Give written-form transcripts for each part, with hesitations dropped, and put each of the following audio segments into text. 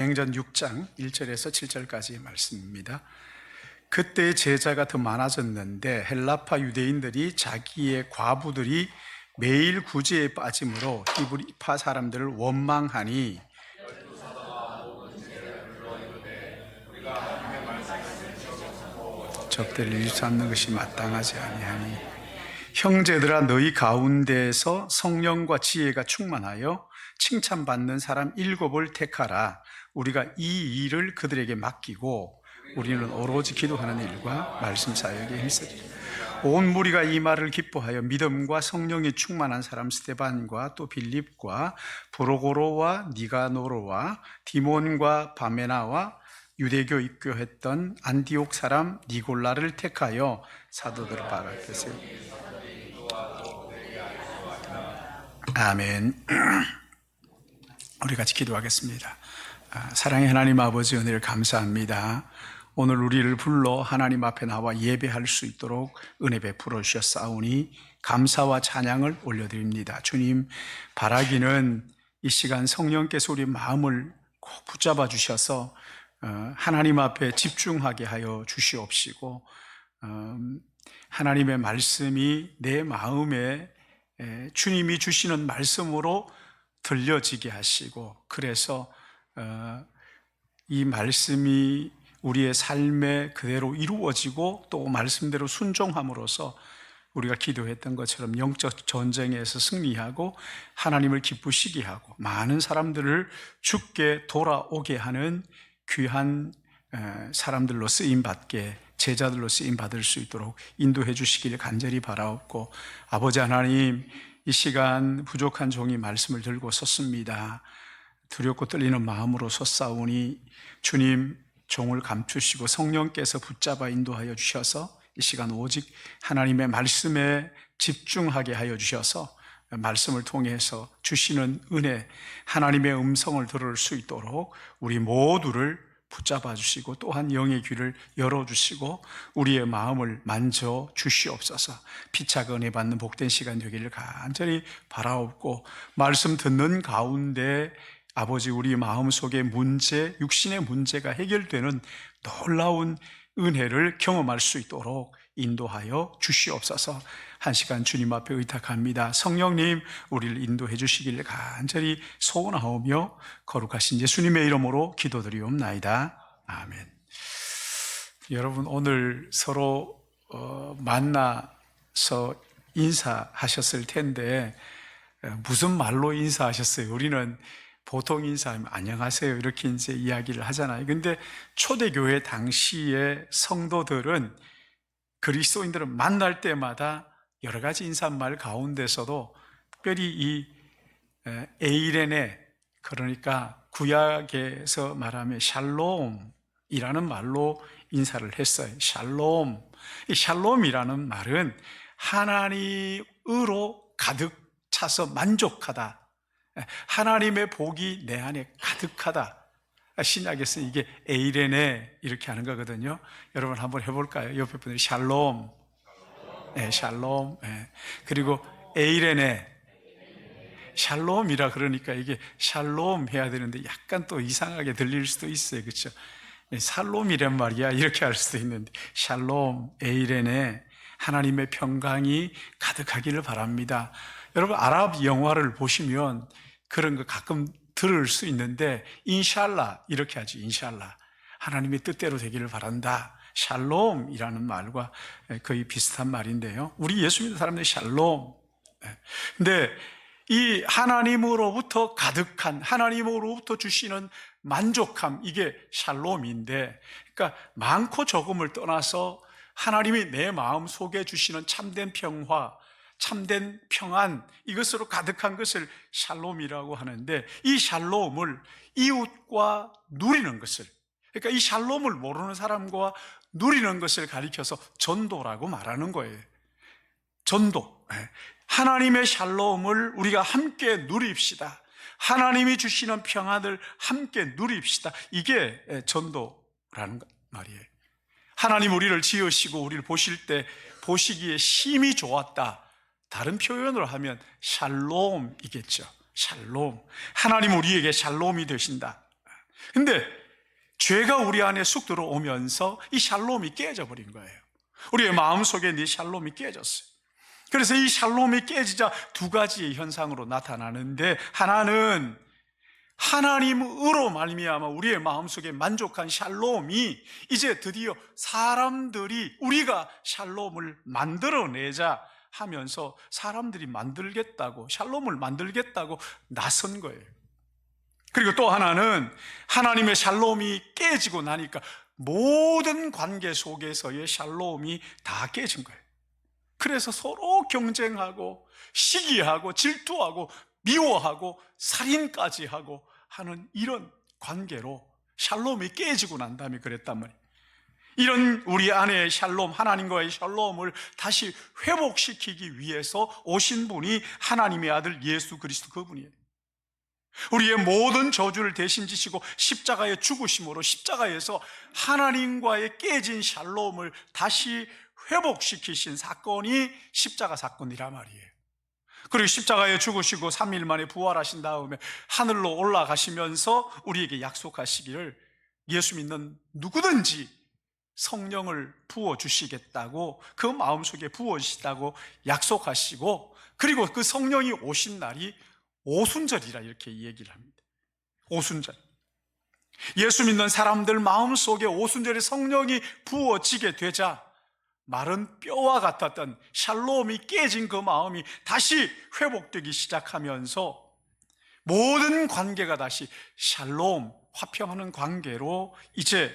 사도행전 6장 1절에서 7절까지의 말씀입니다. 그때 제자가 더 많아졌는데 헬라파 유대인들이 자기의 과부들이 매일 구제에 빠짐으로 히브리파 사람들을 원망하니 적대를 일삼는 것이 마땅하지 아니하니 형제들아 너희 가운데에서 성령과 지혜가 충만하여 칭찬받는 사람 7을 택하라. 우리가 이 일을 그들에게 맡기고 우리는 오로지 기도하는 일과 말씀 사역에 힘쓰리라. 온 무리가 이 말을 기뻐하여 믿음과 성령이 충만한 사람 스데반과 또 빌립과 브로고로와 니가노로와 디몬과 바메나와 유대교 입교했던 안디옥 사람 니골라를 택하여 사도들 발 앞에 세우고. 아멘. 우리 같이 기도하겠습니다. 사랑의 하나님 아버지, 은혜를 감사합니다. 오늘 우리를 불러 하나님 앞에 나와 예배할 수 있도록 은혜 베풀어 주셨사오니 감사와 찬양을 올려드립니다. 주님, 바라기는 이 시간 성령께서 우리 마음을 꼭 붙잡아 주셔서 하나님 앞에 집중하게 하여 주시옵시고, 하나님의 말씀이 내 마음에 주님이 주시는 말씀으로 들려지게 하시고, 그래서 이 말씀이 우리의 삶에 그대로 이루어지고 또 말씀대로 순종함으로써 우리가 기도했던 것처럼 영적 전쟁에서 승리하고 하나님을 기쁘시게 하고 많은 사람들을 주께 돌아오게 하는 귀한 사람들로 쓰임받게, 제자들로 쓰임받을 수 있도록 인도해 주시기를 간절히 바라옵고, 아버지 하나님, 이 시간 부족한 종이 말씀을 들고 섰습니다. 두렵고 떨리는 마음으로 섰사오니 주님, 종을 감추시고 성령께서 붙잡아 인도하여 주셔서 이 시간 오직 하나님의 말씀에 집중하게 하여 주셔서 말씀을 통해서 주시는 은혜, 하나님의 음성을 들을 수 있도록 우리 모두를 붙잡아 주시고 또한 영의 귀를 열어주시고 우리의 마음을 만져 주시옵소서. 피차가 은혜 받는 복된 시간 되기를 간절히 바라옵고, 말씀 듣는 가운데 아버지, 우리 마음속의 문제, 육신의 문제가 해결되는 놀라운 은혜를 경험할 수 있도록 인도하여 주시옵소서. 한 시간 주님 앞에 의탁합니다. 성령님, 우리를 인도해 주시기를 간절히 소원하오며 거룩하신 예수님의 이름으로 기도드리옵나이다. 아멘. 여러분, 오늘 서로 만나서 인사하셨을 텐데 무슨 말로 인사하셨어요? 우리는 보통 인사하면 안녕하세요 이렇게 이제 이야기를 하잖아요. 근데 초대교회 당시의 성도들은, 그리스도인들은 만날 때마다 여러 가지 인사말 가운데서도 특별히 이 에이레네, 그러니까 구약에서 말하면 샬롬이라는 말로 인사를 했어요. 샬롬. 이 샬롬이라는 말은 하나님으로 가득 차서 만족하다, 하나님의 복이 내 안에 가득하다. 신약에서 이게 에이레네 이렇게 하는 거거든요. 여러분 한번 해볼까요? 옆에 분들이 샬롬, 네, 샬롬, 네. 그리고 에이레네, 샬롬이라 그러니까 이게 샬롬 해야 되는데 약간 또 이상하게 들릴 수도 있어요, 그렇죠? 살롬이란 말이야 이렇게 할 수도 있는데, 샬롬, 에이레네, 하나님의 평강이 가득하기를 바랍니다. 여러분, 아랍 영화를 보시면 그런 거 가끔 들을 수 있는데, 인샬라 이렇게 하죠. 인샬라, 하나님의 뜻대로 되기를 바란다. 샬롬이라는 말과 거의 비슷한 말인데요, 우리 예수 믿는 사람들이 샬롬. 근데 이 하나님으로부터 가득한, 하나님으로부터 주시는 만족함, 이게 샬롬인데, 그러니까 많고 적음을 떠나서 하나님이 내 마음 속에 주시는 참된 평화, 참된 평안, 이것으로 가득한 것을 샬롬이라고 하는데, 이 샬롬을 이웃과 누리는 것을, 그러니까 이 샬롬을 모르는 사람과 누리는 것을 가리켜서 전도라고 말하는 거예요. 전도. 하나님의 샬롬을 우리가 함께 누립시다. 하나님이 주시는 평안을 함께 누립시다. 이게 전도라는 말이에요. 하나님 우리를 지으시고 우리를 보실 때 보시기에 심히 좋았다. 다른 표현으로 하면 샬롬이겠죠. 샬롬. 하나님 우리에게 샬롬이 되신다. 근데 죄가 우리 안에 쑥 들어오면서 이 샬롬이 깨져 버린 거예요. 우리의 마음속에 이 샬롬이 깨졌어요. 그래서 이 샬롬이 깨지자 두 가지의 현상으로 나타나는데, 하나는 하나님으로 말미암아 우리의 마음속에 만족한 샬롬이 이제 드디어 사람들이 우리가 샬롬을 만들어내자 하면서 사람들이 만들겠다고, 샬롬을 만들겠다고 나선 거예요. 그리고 또 하나는 하나님의 샬롬이 깨지고 나니까 모든 관계 속에서의 샬롬이 다 깨진 거예요. 그래서 서로 경쟁하고 시기하고 질투하고 미워하고 살인까지 하고 하는 이런 관계로 샬롬이 깨지고 난 다음에 그랬단 말이에요. 이런 우리 안에 샬롬, 하나님과의 샬롬을 다시 회복시키기 위해서 오신 분이 하나님의 아들 예수 그리스도 그분이에요. 우리의 모든 저주를 대신 지시고 십자가에 죽으심으로 십자가에서 하나님과의 깨진 샬롬을 다시 회복시키신 사건이 십자가 사건이란 말이에요. 그리고 십자가에 죽으시고 3일 만에 부활하신 다음에 하늘로 올라가시면서 우리에게 약속하시기를 예수 믿는 누구든지 성령을 부어주시겠다고, 그 마음속에 부어주시다고 약속하시고, 그리고 그 성령이 오신 날이 오순절이라 이렇게 얘기를 합니다. 오순절. 예수 믿는 사람들 마음속에 오순절에 성령이 부어지게 되자 마른 뼈와 같았던 샬롬이 깨진 그 마음이 다시 회복되기 시작하면서 모든 관계가 다시 샬롬, 화평하는 관계로 이제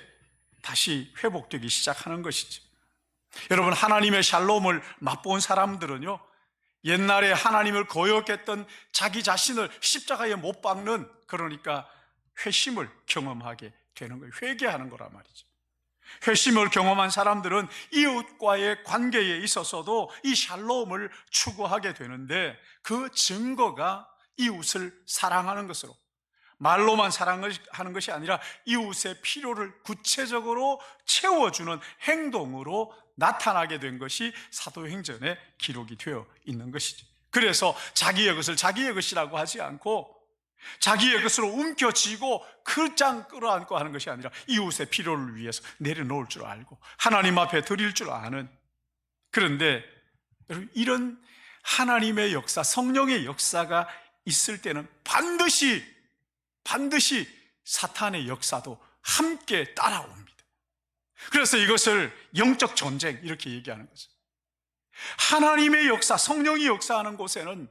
다시 회복되기 시작하는 것이죠. 여러분, 하나님의 샬롬을 맛본 사람들은요, 옛날에 하나님을 거역했던 자기 자신을 십자가에 못 박는, 그러니까 회심을 경험하게 되는 거예요. 회개하는 거란 말이죠. 회심을 경험한 사람들은 이웃과의 관계에 있어서도 이 샬롬을 추구하게 되는데, 그 증거가 이웃을 사랑하는 것으로, 말로만 사랑하는 것이 아니라 이웃의 필요를 구체적으로 채워주는 행동으로 나타나게 된 것이 사도행전에 기록이 되어 있는 것이죠. 그래서 자기의 것을 자기의 것이라고 하지 않고 자기의 것으로 움켜쥐고 그장 끌어안고 하는 것이 아니라 이웃의 필요를 위해서 내려놓을 줄 알고 하나님 앞에 드릴 줄 아는. 그런데 여러분, 이런 하나님의 역사, 성령의 역사가 있을 때는 반드시 사탄의 역사도 함께 따라옵니다. 그래서 이것을 영적 전쟁 이렇게 얘기하는 거죠. 하나님의 역사, 성령이 역사하는 곳에는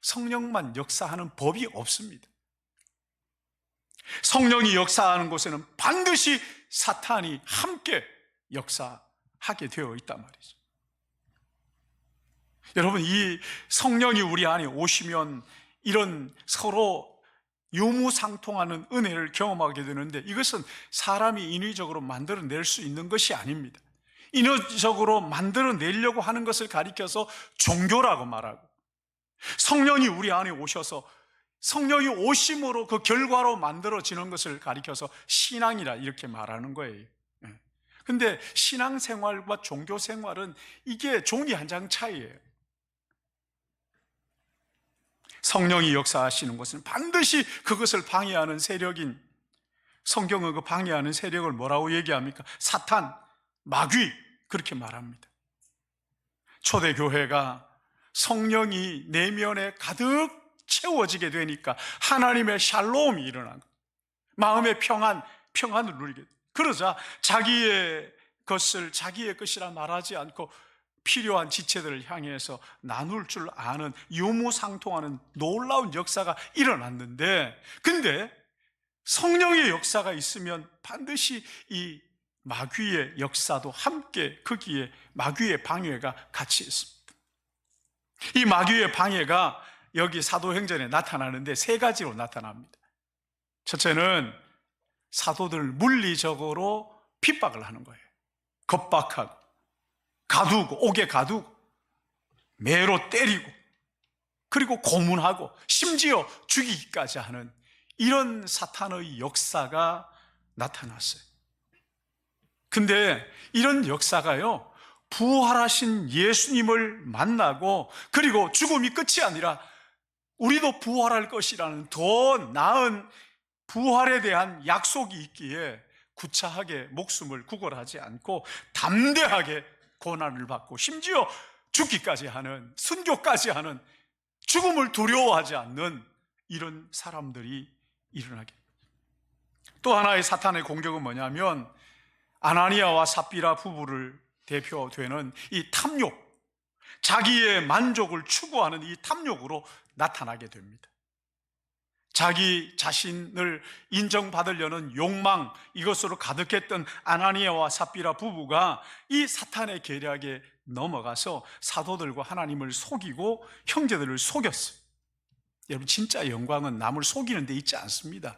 성령만 역사하는 법이 없습니다. 성령이 역사하는 곳에는 반드시 사탄이 함께 역사하게 되어 있단 말이죠. 여러분, 이 성령이 우리 안에 오시면 이런 서로 유무상통하는 은혜를 경험하게 되는데, 이것은 사람이 인위적으로 만들어낼 수 있는 것이 아닙니다. 인위적으로 만들어내려고 하는 것을 가리켜서 종교라고 말하고, 성령이 우리 안에 오셔서 성령이 오심으로 그 결과로 만들어지는 것을 가리켜서 신앙이라 이렇게 말하는 거예요. 근데 신앙생활과 종교생활은 이게 종이 한 장 차이예요. 성령이 역사하시는 것은 반드시 그것을 방해하는 세력인, 성경은 그 방해하는 세력을 뭐라고 얘기합니까? 사탄, 마귀, 그렇게 말합니다. 초대교회가 성령이 내면에 가득 채워지게 되니까 하나님의 샬롬이 일어난 거예요. 마음의 평안을 누리게 돼요. 그러자 자기의 것을 자기의 것이라 말하지 않고 필요한 지체들을 향해서 나눌 줄 아는 유무상통하는 놀라운 역사가 일어났는데, 근데 성령의 역사가 있으면 반드시 이 마귀의 역사도 함께 거기에 마귀의 방해가 같이 있습니다. 이 마귀의 방해가 여기 사도행전에 나타나는데 세 가지로 나타납니다. 첫째는 사도들 물리적으로 핍박을 하는 거예요. 겁박하고 가두고, 옥에 가두고, 매로 때리고, 그리고 고문하고, 심지어 죽이기까지 하는 이런 사탄의 역사가 나타났어요. 근데 이런 역사가요, 부활하신 예수님을 만나고, 그리고 죽음이 끝이 아니라 우리도 부활할 것이라는 더 나은 부활에 대한 약속이 있기에 구차하게 목숨을 구걸하지 않고 담대하게 고난을 받고 심지어 죽기까지 하는, 순교까지 하는, 죽음을 두려워하지 않는 이런 사람들이 일어나게. 또 하나의 사탄의 공격은 뭐냐면 아나니아와 삽비라 부부를 대표되는 이 탐욕, 자기의 만족을 추구하는 이 탐욕으로 나타나게 됩니다. 자기 자신을 인정받으려는 욕망, 이것으로 가득했던 아나니아와 삽비라 부부가 이 사탄의 계략에 넘어가서 사도들과 하나님을 속이고 형제들을 속였어요. 여러분, 진짜 영광은 남을 속이는 데 있지 않습니다.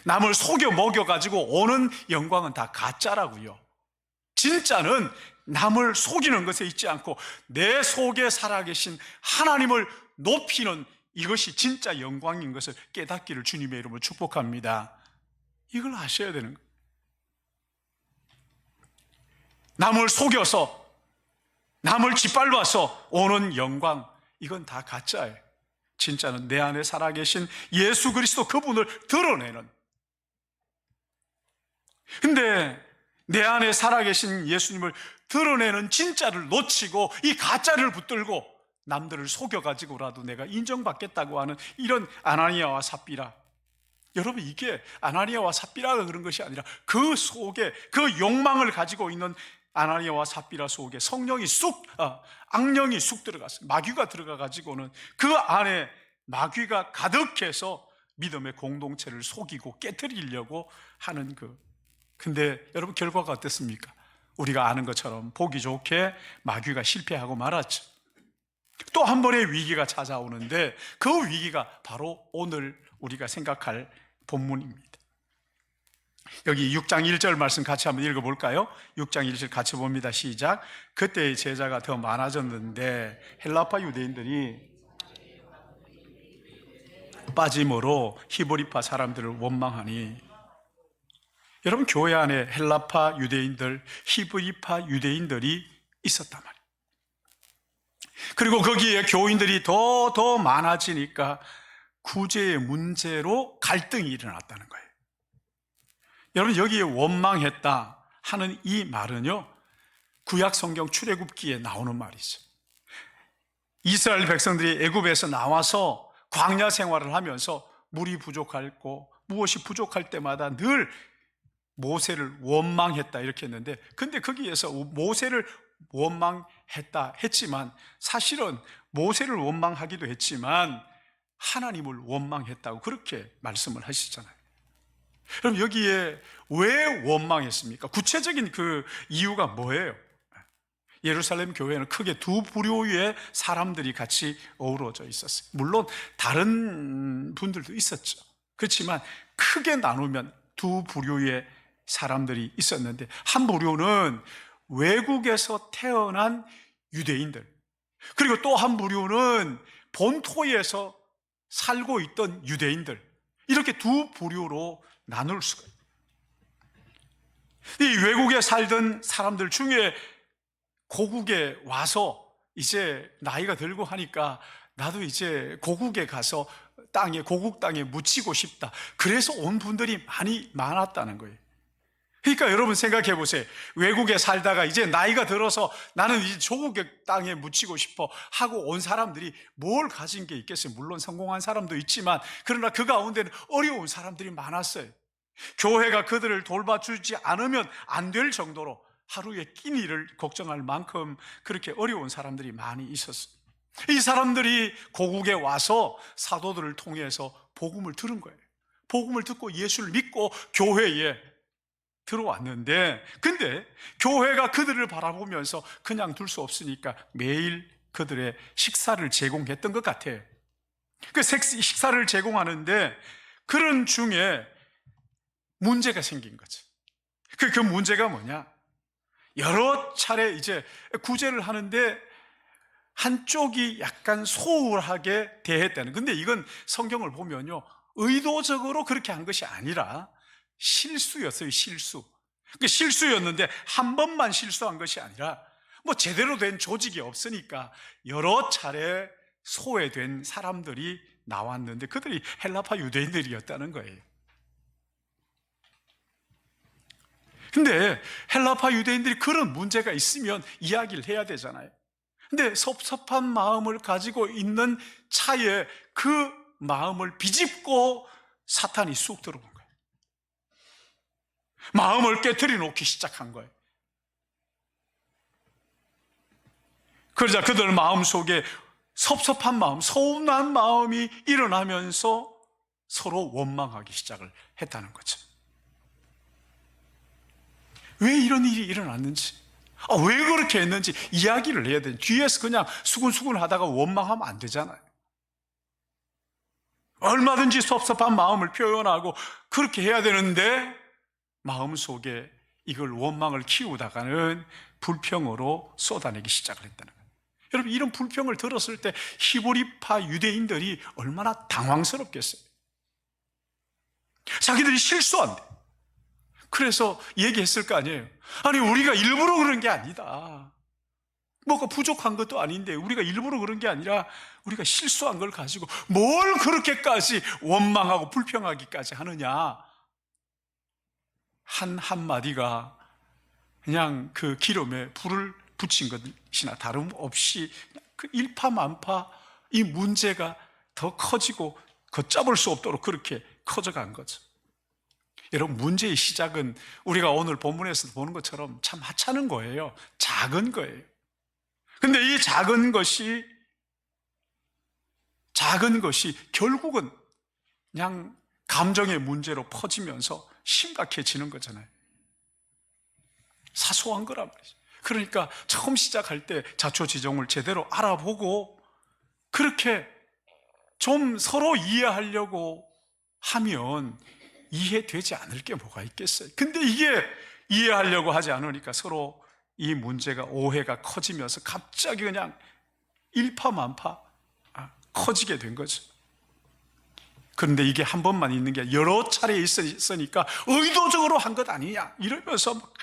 남을 속여 먹여가지고 오는 영광은 다 가짜라고요. 진짜는 남을 속이는 것에 있지 않고 내 속에 살아계신 하나님을 높이는, 이것이 진짜 영광인 것을 깨닫기를 주님의 이름으로 축복합니다. 이걸 아셔야 되는 거예요. 남을 속여서, 남을 짓밟아서 오는 영광, 이건 다 가짜예요. 진짜는 내 안에 살아계신 예수 그리스도, 그분을 드러내는. 근데 내 안에 살아계신 예수님을 드러내는 진짜를 놓치고 이 가짜를 붙들고 남들을 속여가지고라도 내가 인정받겠다고 하는 이런 아나니아와 삽비라. 여러분, 이게 아나니아와 삽비라가 그런 것이 아니라 그 속에, 그 욕망을 가지고 있는 아나니아와 삽비라 속에 성령이 악령이 쑥 들어갔어요. 마귀가 들어가가지고는 그 안에 마귀가 가득해서 믿음의 공동체를 속이고 깨트리려고 하는 근데 여러분, 결과가 어땠습니까? 우리가 아는 것처럼 보기 좋게 마귀가 실패하고 말았죠. 또 한 번의 위기가 찾아오는데 그 위기가 바로 오늘 우리가 생각할 본문입니다. 여기 6장 1절 말씀 같이 한번 읽어볼까요? 6장 1절 같이 봅니다. 시작. 그때의 제자가 더 많아졌는데 헬라파 유대인들이 빠짐으로 히브리파 사람들을 원망하니. 여러분, 교회 안에 헬라파 유대인들, 히브리파 유대인들이 있었단 말이에요. 그리고 거기에 교인들이 더 많아지니까 구제의 문제로 갈등이 일어났다는 거예요. 여러분, 여기에 원망했다 하는 이 말은요, 구약 성경 출애굽기에 나오는 말이죠. 이스라엘 백성들이 애굽에서 나와서 광야 생활을 하면서 물이 부족하고 무엇이 부족할 때마다 늘 모세를 원망했다 이렇게 했는데, 근데 거기에서 모세를 원망했다 했지만 사실은 모세를 원망하기도 했지만 하나님을 원망했다고 그렇게 말씀을 하시잖아요. 그럼 여기에 왜 원망했습니까? 구체적인 그 이유가 뭐예요? 예루살렘 교회는 크게 두 부류의 사람들이 같이 어우러져 있었어요. 물론 다른 분들도 있었죠. 그렇지만 크게 나누면 두 부류의 사람들이 있었는데, 한 부류는 외국에서 태어난 유대인들, 그리고 또 한 부류는 본토에서 살고 있던 유대인들, 이렇게 두 부류로 나눌 수가 있어요. 이 외국에 살던 사람들 중에 고국에 와서 이제 나이가 들고 하니까 나도 이제 고국에 가서 고국 땅에 묻히고 싶다, 그래서 온 분들이 많았다는 거예요. 그러니까 여러분 생각해 보세요. 외국에 살다가 이제 나이가 들어서 나는 이제 조국의 땅에 묻히고 싶어 하고 온 사람들이 뭘 가진 게 있겠어요? 물론 성공한 사람도 있지만, 그러나 그 가운데는 어려운 사람들이 많았어요. 교회가 그들을 돌봐주지 않으면 안 될 정도로 하루에 끼니를 걱정할 만큼 그렇게 어려운 사람들이 많이 있었어요. 이 사람들이 고국에 와서 사도들을 통해서 복음을 들은 거예요. 복음을 듣고 예수를 믿고 교회에 들어왔는데, 근데 교회가 그들을 바라보면서 그냥 둘 수 없으니까 매일 그들의 식사를 제공했던 것 같아요. 그 식사를 제공하는데 그런 중에 문제가 생긴 거죠. 그 문제가 뭐냐? 여러 차례 이제 구제를 하는데 한쪽이 약간 소홀하게 대했다는. 근데 이건 성경을 보면요, 의도적으로 그렇게 한 것이 아니라 실수였어요. 실수였는데 한 번만 실수한 것이 아니라 제대로 된 조직이 없으니까 여러 차례 소외된 사람들이 나왔는데 그들이 헬라파 유대인들이었다는 거예요. 근데 헬라파 유대인들이 그런 문제가 있으면 이야기를 해야 되잖아요. 근데 섭섭한 마음을 가지고 있는 차에 그 마음을 비집고 사탄이 쑥 들어온 거예요. 마음을 깨트려 놓기 시작한 거예요. 그러자 그들 마음 속에 섭섭한 마음, 서운한 마음이 일어나면서 서로 원망하기 시작을 했다는 거죠. 왜 이런 일이 일어났는지, 왜 그렇게 했는지 이야기를 해야 돼. 뒤에서 그냥 수근수근 하다가 원망하면 안 되잖아요. 얼마든지 섭섭한 마음을 표현하고 그렇게 해야 되는데 마음 속에 이걸 원망을 키우다가는 불평으로 쏟아내기 시작을 했다는 거예요. 여러분, 이런 불평을 들었을 때 히브리파 유대인들이 얼마나 당황스럽겠어요. 자기들이 실수한대. 그래서 얘기했을 거 아니에요. 아니, 우리가 일부러 그런 게 아니다. 뭐가 부족한 것도 아닌데 우리가 일부러 그런 게 아니라 우리가 실수한 걸 가지고 뭘 그렇게까지 원망하고 불평하기까지 하느냐. 한마디가 그냥 그 기름에 불을 붙인 것이나 다름없이 그 일파만파 이 문제가 더 커지고 걷잡을 수 없도록 그렇게 커져간 거죠. 여러분, 문제의 시작은 우리가 오늘 본문에서 보는 것처럼 참 하찮은 거예요. 작은 거예요. 근데 이 작은 것이 결국은 그냥 감정의 문제로 퍼지면서 심각해지는 거잖아요. 사소한 거란 말이죠. 그러니까 처음 시작할 때 자초지종을 제대로 알아보고 그렇게 좀 서로 이해하려고 하면 이해되지 않을 게 뭐가 있겠어요. 근데 이게 이해하려고 하지 않으니까 서로 이 문제가, 오해가 커지면서 갑자기 그냥 일파만파 커지게 된 거죠. 그런데 이게 한 번만 있는 게 여러 차례 있으니까 의도적으로 한 것 아니냐 이러면서 막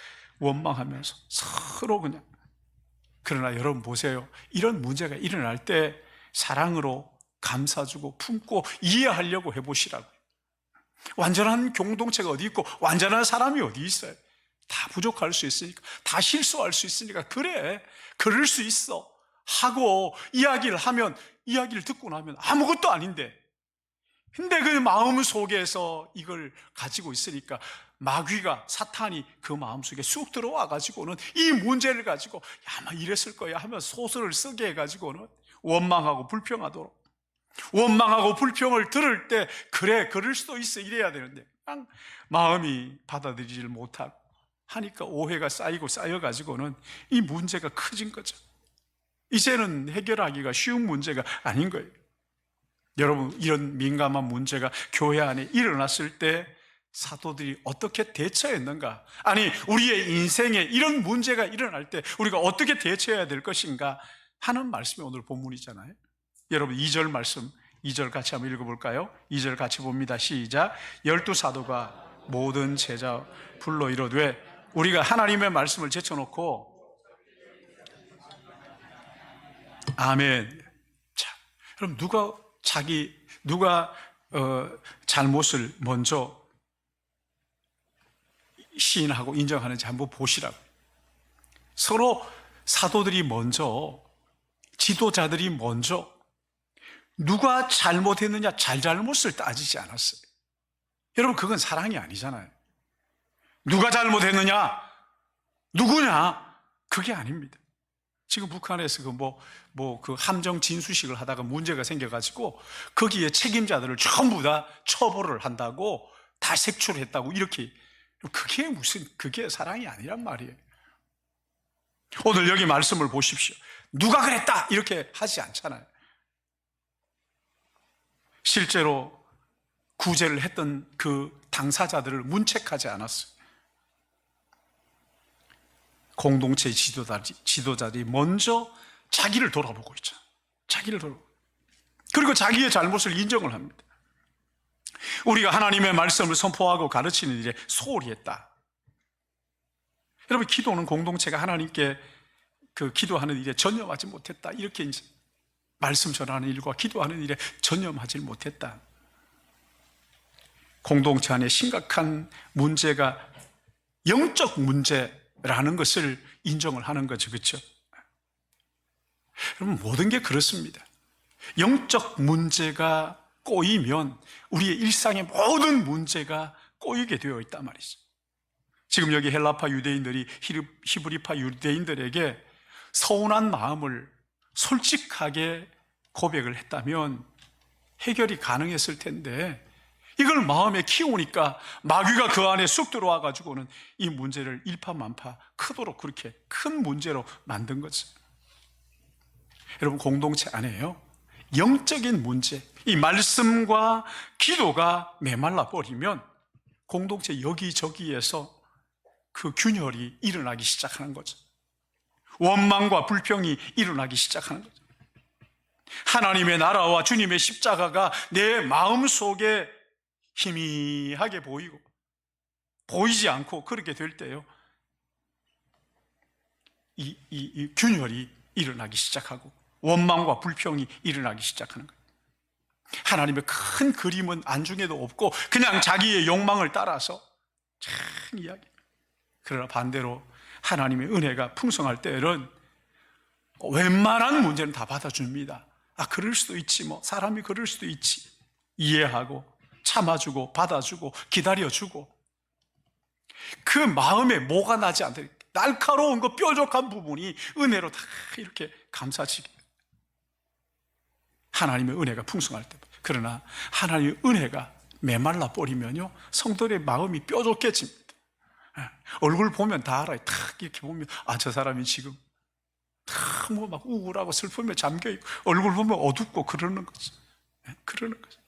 원망하면서 서로 그냥. 그러나 여러분 보세요. 이런 문제가 일어날 때 사랑으로 감싸주고 품고 이해하려고 해보시라고요. 완전한 공동체가 어디 있고 완전한 사람이 어디 있어요? 다 부족할 수 있으니까, 다 실수할 수 있으니까, 그래, 그럴 수 있어 하고 이야기를 하면, 이야기를 듣고 나면 아무것도 아닌데, 근데 그 마음 속에서 이걸 가지고 있으니까 마귀가, 사탄이 그 마음 속에 쑥 들어와 가지고는 이 문제를 가지고 아마 이랬을 거야 하면 소설을 쓰게 해가지고는 원망하고 불평하도록, 원망하고 불평을 들을 때 그래, 그럴 수도 있어 이래야 되는데 그냥 마음이 받아들이질 못하고 하니까 오해가 쌓이고 쌓여가지고는 이 문제가 커진 거죠. 이제는 해결하기가 쉬운 문제가 아닌 거예요. 여러분, 이런 민감한 문제가 교회 안에 일어났을 때 사도들이 어떻게 대처했는가? 아니, 우리의 인생에 이런 문제가 일어날 때 우리가 어떻게 대처해야 될 것인가 하는 말씀이 오늘 본문이잖아요. 여러분, 2절 말씀, 2절 같이 한번 읽어볼까요? 2절 같이 봅니다. 시작. 12사도가 모든 제자 불러 이르되. 우리가 하나님의 말씀을 제쳐놓고, 아멘. 자, 그럼 누가 잘못을 먼저 시인하고 인정하는지 한번 보시라고. 서로 사도들이 먼저, 지도자들이 먼저 누가 잘못했느냐, 잘잘못을 따지지 않았어요. 여러분, 그건 사랑이 아니잖아요. 누가 잘못했느냐, 누구냐, 그게 아닙니다. 지금 북한에서 그 함정 진수식을 하다가 문제가 생겨가지고 거기에 책임자들을 전부 다 처벌을 한다고, 다 색출했다고, 이렇게. 그게 사랑이 아니란 말이에요. 오늘 여기 말씀을 보십시오. 누가 그랬다 이렇게 하지 않잖아요. 실제로 구제를 했던 그 당사자들을 문책하지 않았어요. 공동체 지도자들이 먼저 자기를 돌아보고 있죠. 자기를 돌아보고. 그리고 자기의 잘못을 인정을 합니다. 우리가 하나님의 말씀을 선포하고 가르치는 일에 소홀히 했다. 여러분, 기도는 공동체가 하나님께 그 기도하는 일에 전념하지 못했다. 이렇게 이제 말씀 전하는 일과 기도하는 일에 전념하지 못했다. 공동체 안에 심각한 문제가 영적 문제라는 것을 인정을 하는 거죠. 그렇죠? 여러분, 모든 게 그렇습니다. 영적 문제가 꼬이면 우리의 일상의 모든 문제가 꼬이게 되어 있단 말이죠. 지금 여기 헬라파 유대인들이 히브리파 유대인들에게 서운한 마음을 솔직하게 고백을 했다면 해결이 가능했을 텐데, 이걸 마음에 키우니까 마귀가 그 안에 쑥 들어와 가지고는 이 문제를 일파만파 크도록 그렇게 큰 문제로 만든 거죠. 여러분, 공동체 안에요, 영적인 문제, 이 말씀과 기도가 메말라 버리면 공동체 여기저기에서 그 균열이 일어나기 시작하는 거죠. 원망과 불평이 일어나기 시작하는 거죠. 하나님의 나라와 주님의 십자가가 내 마음 속에 희미하게 보이지 않고 그렇게 될 때요, 이 균열이 일어나기 시작하고 원망과 불평이 일어나기 시작하는 거예요. 하나님의 큰 그림은 안중에도 없고 그냥 자기의 욕망을 따라서 참 이야기. 그러나 반대로 하나님의 은혜가 풍성할 때는 웬만한 문제는 다 받아줍니다. 그럴 수도 있지, 뭐 사람이 그럴 수도 있지. 이해하고 참아주고 받아주고 기다려주고, 그 마음에 뭐가 나지 않도록 날카로운 그 뾰족한 부분이 은혜로 다 이렇게 감싸지게, 하나님의 은혜가 풍성할 때. 그러나 하나님의 은혜가 메말라 버리면요, 성도의 마음이 뾰족해집니다. 얼굴 보면 다 알아요. 탁 이렇게 보면 저 사람이 지금 너무 막 우울하고 슬픔에 잠겨있고, 얼굴 보면 어둡고 그러는 거죠. 그러는 거죠.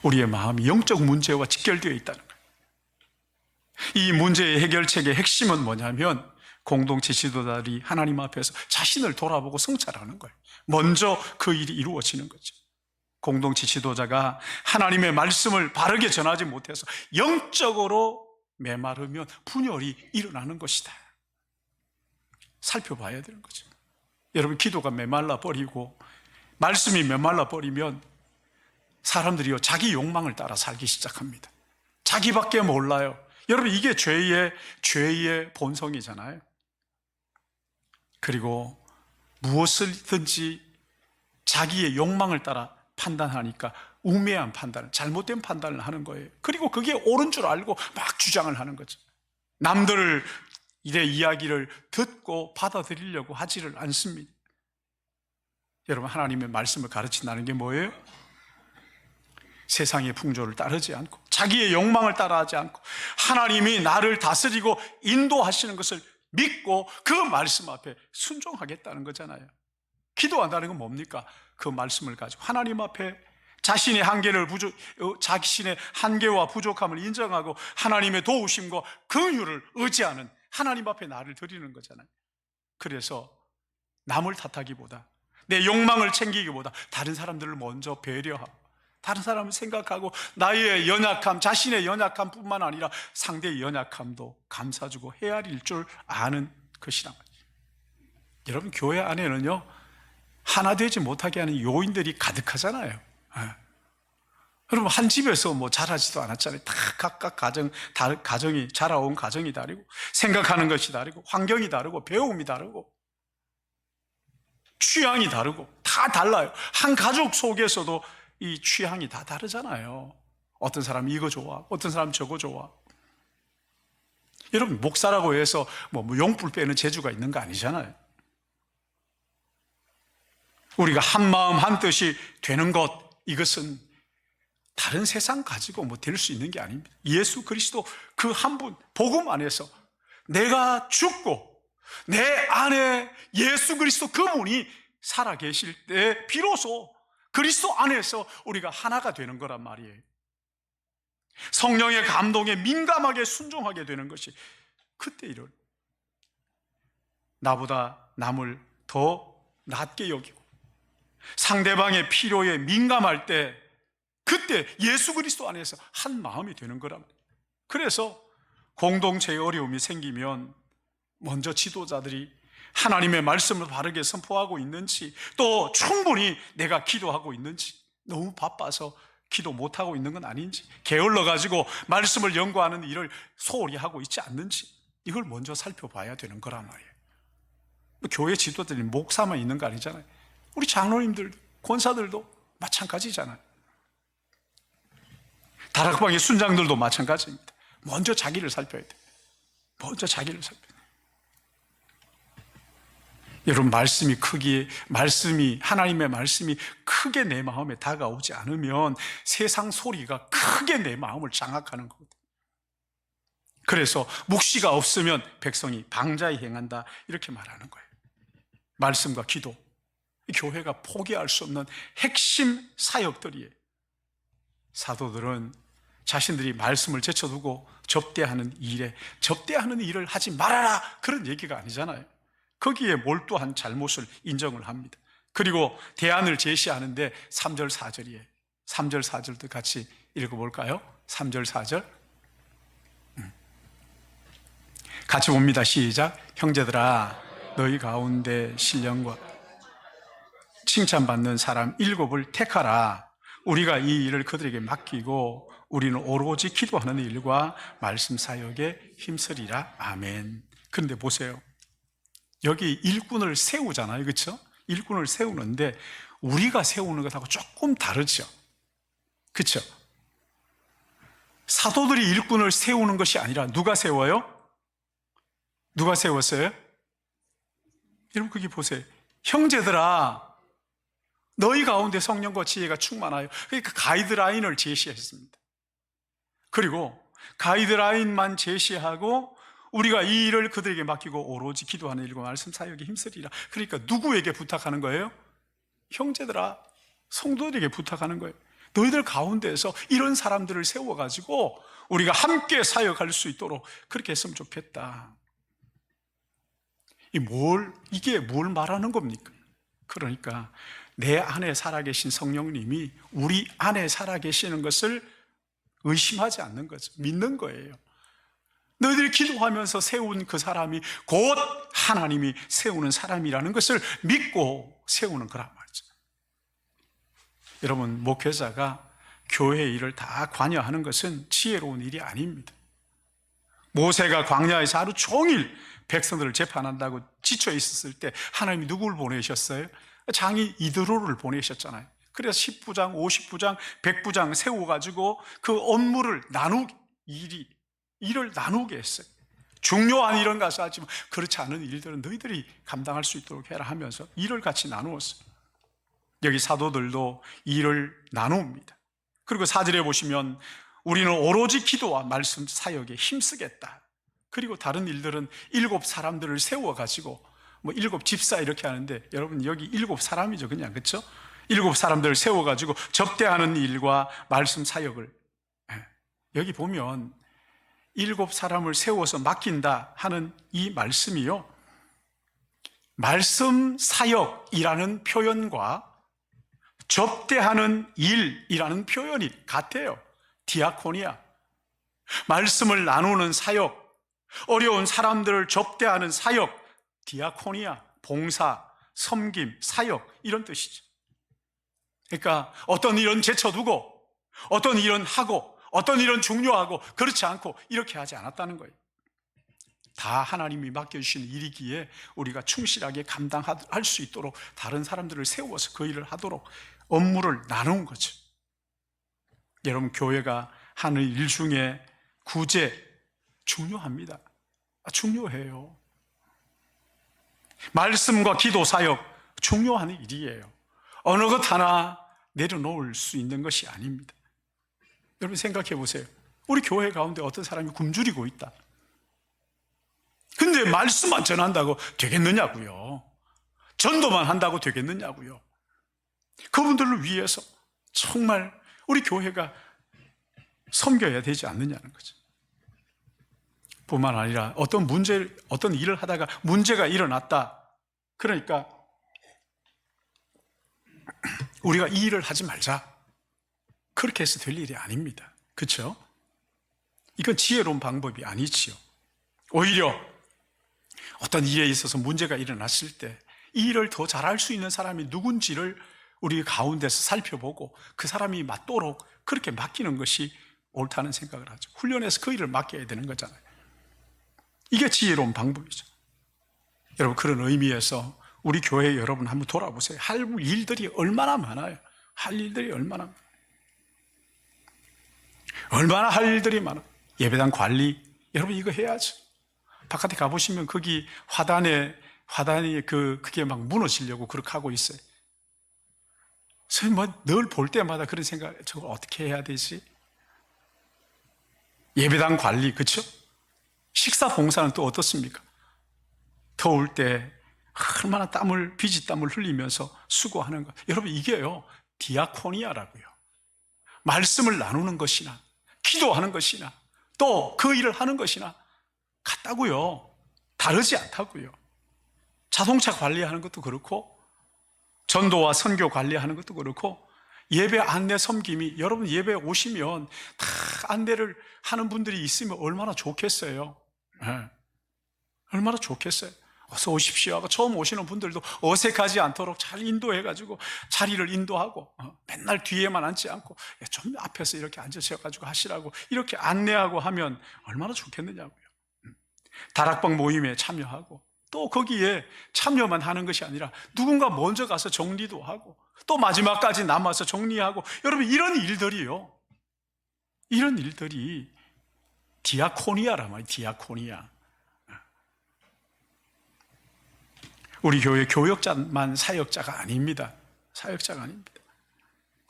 우리의 마음이 영적 문제와 직결되어 있다는 거예요. 이 문제의 해결책의 핵심은 뭐냐면, 공동체 지도자들이 하나님 앞에서 자신을 돌아보고 성찰하는 거예요. 먼저 그 일이 이루어지는 거죠. 공동체 지도자가 하나님의 말씀을 바르게 전하지 못해서 영적으로 메마르면 분열이 일어나는 것이다. 살펴봐야 되는 거죠. 여러분, 기도가 메말라 버리고 말씀이 메말라 버리면 사람들이요, 자기 욕망을 따라 살기 시작합니다. 자기밖에 몰라요. 여러분, 이게 죄의 본성이잖아요. 그리고 무엇을든지 자기의 욕망을 따라 판단하니까 우매한 판단을, 잘못된 판단을 하는 거예요. 그리고 그게 옳은 줄 알고 막 주장을 하는 거죠. 남들의 이야기를 듣고 받아들이려고 하지를 않습니다. 여러분, 하나님의 말씀을 가르친다는 게 뭐예요? 세상의 풍조를 따르지 않고 자기의 욕망을 따라하지 않고 하나님이 나를 다스리고 인도하시는 것을 믿고 그 말씀 앞에 순종하겠다는 거잖아요. 기도한다는 건 뭡니까? 그 말씀을 가지고 하나님 앞에 자신의 한계와 부족함을 인정하고 하나님의 도우심과 긍휼을 의지하는 하나님 앞에 나를 드리는 거잖아요. 그래서 남을 탓하기보다, 내 욕망을 챙기기보다 다른 사람들을 먼저 배려하고 다른 사람을 생각하고 나의 연약함, 자신의 연약함 뿐만 아니라 상대의 연약함도 감싸주고 헤아릴 줄 아는 것이란 말이에요. 여러분, 교회 안에는요, 하나 되지 못하게 하는 요인들이 가득하잖아요. 여러분, 한 집에서 뭐 자라지도 않았잖아요. 다 각각 가정이, 자라온 가정이 다르고 생각하는 것이 다르고 환경이 다르고 배움이 다르고 취향이 다르고 다 달라요. 한 가족 속에서도 이 취향이 다 다르잖아요. 어떤 사람이 이거 좋아, 어떤 사람은 저거 좋아. 여러분, 목사라고 해서 뭐 용불 빼는 재주가 있는 거 아니잖아요. 우리가 한 마음 한 뜻이 되는 것, 이것은 다른 세상 가지고 뭐 될 수 있는 게 아닙니다. 예수 그리스도 그 한 분, 복음 안에서 내가 죽고 내 안에 예수 그리스도 그분이 살아계실 때 비로소 그리스도 안에서 우리가 하나가 되는 거란 말이에요. 성령의 감동에 민감하게 순종하게 되는 것이 그때 이런, 나보다 남을 더 낮게 여기고 상대방의 필요에 민감할 때 그때 예수 그리스도 안에서 한 마음이 되는 거란 말이에요. 그래서 공동체에 어려움이 생기면 먼저 지도자들이 하나님의 말씀을 바르게 선포하고 있는지, 또 충분히 내가 기도하고 있는지, 너무 바빠서 기도 못하고 있는 건 아닌지, 게을러 가지고 말씀을 연구하는 일을 소홀히 하고 있지 않는지, 이걸 먼저 살펴봐야 되는 거란 말이에요. 교회 지도자들이 목사만 있는 거 아니잖아요. 우리 장로님들, 권사들도 마찬가지잖아요. 다락방의 순장들도 마찬가지입니다. 먼저 자기를 살펴야 돼요. 먼저 자기를 살펴야 돼요. 여러분, 하나님의 말씀이 크게 내 마음에 다가오지 않으면 세상 소리가 크게 내 마음을 장악하는 거거든요. 그래서 묵시가 없으면 백성이 방자히 행한다, 이렇게 말하는 거예요. 말씀과 기도, 교회가 포기할 수 없는 핵심 사역들이에요. 사도들은 자신들이 말씀을 제쳐두고 접대하는 일을 하지 말아라, 그런 얘기가 아니잖아요. 거기에 몰두한 잘못을 인정을 합니다. 그리고 대안을 제시하는데 3절 4절이에요. 3절 4절도 같이 읽어볼까요? 3절 4절 같이 봅니다. 시작. 형제들아, 너희 가운데 신령과 칭찬받는 사람 7을 택하라. 우리가 이 일을 그들에게 맡기고 우리는 오로지 기도하는 일과 말씀 사역에 힘쓰리라. 아멘. 그런데 보세요. 여기 일꾼을 세우잖아요. 그렇죠? 일꾼을 세우는데 우리가 세우는 것하고 조금 다르죠. 그렇죠? 사도들이 일꾼을 세우는 것이 아니라 누가 세워요? 누가 세웠어요? 여러분, 거기 보세요. 형제들아, 너희 가운데 성령과 지혜가 충만하여. 그러니까 가이드라인을 제시했습니다. 그리고 가이드라인만 제시하고 우리가 이 일을 그들에게 맡기고 오로지 기도하는 일과 말씀 사역에 힘쓰리라. 그러니까 누구에게 부탁하는 거예요? 형제들아, 성도들에게 부탁하는 거예요. 너희들 가운데에서 이런 사람들을 세워가지고 우리가 함께 사역할 수 있도록 그렇게 했으면 좋겠다. 이게 뭘 말하는 겁니까? 그러니까 내 안에 살아계신 성령님이 우리 안에 살아계시는 것을 의심하지 않는 거죠. 믿는 거예요. 너희들이 기도하면서 세운 그 사람이 곧 하나님이 세우는 사람이라는 것을 믿고 세우는 거란 말이죠. 여러분, 목회자가 교회 일을 다 관여하는 것은 지혜로운 일이 아닙니다. 모세가 광야에서 하루 종일 백성들을 재판한다고 지쳐 있었을 때 하나님이 누구를 보내셨어요? 장인 이드로를 보내셨잖아요. 그래서 10부장, 50부장, 100부장 세워가지고 그 업무를 일을 나누게 했어요. 중요한 일은 가서 하지만 그렇지 않은 일들은 너희들이 감당할 수 있도록 해라 하면서 일을 같이 나누었어요. 여기 사도들도 일을 나눕니다. 그리고 4절에 보시면 우리는 오로지 기도와 말씀 사역에 힘쓰겠다. 그리고 다른 일들은 7 사람들을 세워가지고 7 집사 이렇게 하는데, 여러분 여기 7 사람이죠. 그냥, 그렇죠? 7 사람들을 세워가지고 접대하는 일과 말씀 사역을, 여기 보면 7 사람을 세워서 맡긴다 하는 이 말씀이요, 말씀 사역이라는 표현과 접대하는 일이라는 표현이 같아요. 디아코니아, 말씀을 나누는 사역, 어려운 사람들을 접대하는 사역, 디아코니아, 봉사, 섬김, 사역, 이런 뜻이죠. 그러니까 어떤 일은 제쳐두고 어떤 일은 하고 어떤 일은 중요하고 그렇지 않고 이렇게 하지 않았다는 거예요. 다 하나님이 맡겨주신 일이기에 우리가 충실하게 감당할 수 있도록 다른 사람들을 세워서 그 일을 하도록 업무를 나눈 거죠. 여러분, 교회가 하는 일 중에 구제 중요합니다. 중요해요. 말씀과 기도 사역 중요한 일이에요. 어느 것 하나 내려놓을 수 있는 것이 아닙니다. 여러분 생각해 보세요. 우리 교회 가운데 어떤 사람이 굶주리고 있다. 근데 말씀만 전한다고 되겠느냐고요. 전도만 한다고 되겠느냐고요. 그분들을 위해서 정말 우리 교회가 섬겨야 되지 않느냐는 거죠. 뿐만 아니라 어떤 일을 하다가 문제가 일어났다. 그러니까 우리가 이 일을 하지 말자. 그렇게 해서 될 일이 아닙니다. 그렇죠? 이건 지혜로운 방법이 아니지요. 오히려 어떤 일에 있어서 문제가 일어났을 때 이 일을 더 잘할 수 있는 사람이 누군지를 우리 가운데서 살펴보고 그 사람이 맞도록 그렇게 맡기는 것이 옳다는 생각을 하죠. 훈련해서 그 일을 맡겨야 되는 거잖아요. 이게 지혜로운 방법이죠. 여러분, 그런 의미에서 우리 교회 여러분 한번 돌아보세요. 할 일들이 얼마나 많아요. 할 일들이 얼마나 많아요. 얼마나 할 일들이 많아요. 예배당 관리, 여러분 이거 해야죠. 바깥에 가보시면 거기 화단이 그게 막 무너지려고 그렇게 하고 있어요. 저는 뭐 늘 볼 때마다 그런 생각, 저걸 어떻게 해야 되지? 예배당 관리, 그렇죠? 식사 봉사는 또 어떻습니까? 더울 때 얼마나 비지땀을 흘리면서 수고하는 것. 여러분, 이게요, 디아코니아라고요. 말씀을 나누는 것이나 기도하는 것이나 또 그 일을 하는 것이나 같다고요. 다르지 않다고요. 자동차 관리하는 것도 그렇고 전도와 선교 관리하는 것도 그렇고 예배 안내 섬김이, 여러분 예배 오시면 다 안내를 하는 분들이 있으면 얼마나 좋겠어요. 네. 얼마나 좋겠어요. 어서 오십시오 하고 처음 오시는 분들도 어색하지 않도록 잘 인도해가지고 자리를 인도하고 맨날 뒤에만 앉지 않고 좀 앞에서 이렇게 앉으셔가지고 하시라고 이렇게 안내하고 하면 얼마나 좋겠느냐고요. 다락방 모임에 참여하고 또 거기에 참여만 하는 것이 아니라 누군가 먼저 가서 정리도 하고 또 마지막까지 남아서 정리하고, 여러분 이런 일들이요, 이런 일들이 디아코니아란 말이에요. 디아코니아. 우리 교회 교역자만 사역자가 아닙니다. 사역자가 아닙니다.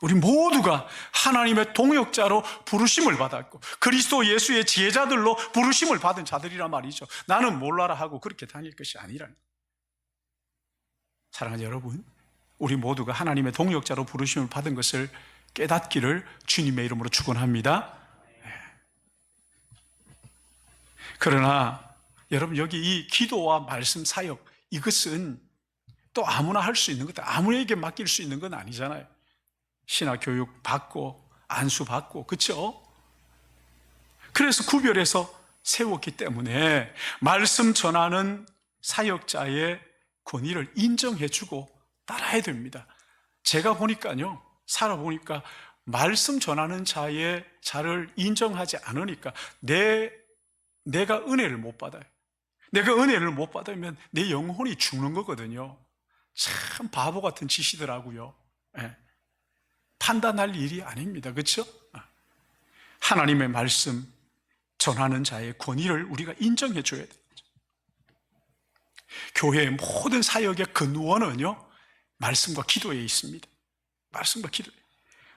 우리 모두가 하나님의 동역자로 부르심을 받았고 그리스도 예수의 제자들로 부르심을 받은 자들이란 말이죠. 나는 몰라라 하고 그렇게 다닐 것이 아니라는. 사랑하는 여러분, 우리 모두가 하나님의 동역자로 부르심을 받은 것을 깨닫기를 주님의 이름으로 축원합니다. 그러나 여러분, 여기 이 기도와 말씀 사역, 이것은 또 아무나 할 수 있는 것, 아무에게 맡길 수 있는 건 아니잖아요. 신학 교육 받고 안수 받고, 그렇죠? 그래서 구별해서 세웠기 때문에 말씀 전하는 사역자의 권위를 인정해주고 따라야 됩니다. 제가 보니까요, 살아보니까 말씀 전하는 자를 인정하지 않으니까 내가 은혜를 못 받아요. 내가 은혜를 못 받으면 내 영혼이 죽는 거거든요. 참 바보 같은 짓이더라고요. 네. 판단할 일이 아닙니다. 그렇죠? 하나님의 말씀 전하는 자의 권위를 우리가 인정해 줘야 돼요. 교회의 모든 사역의 근원은요, 말씀과 기도에 있습니다. 말씀과 기도.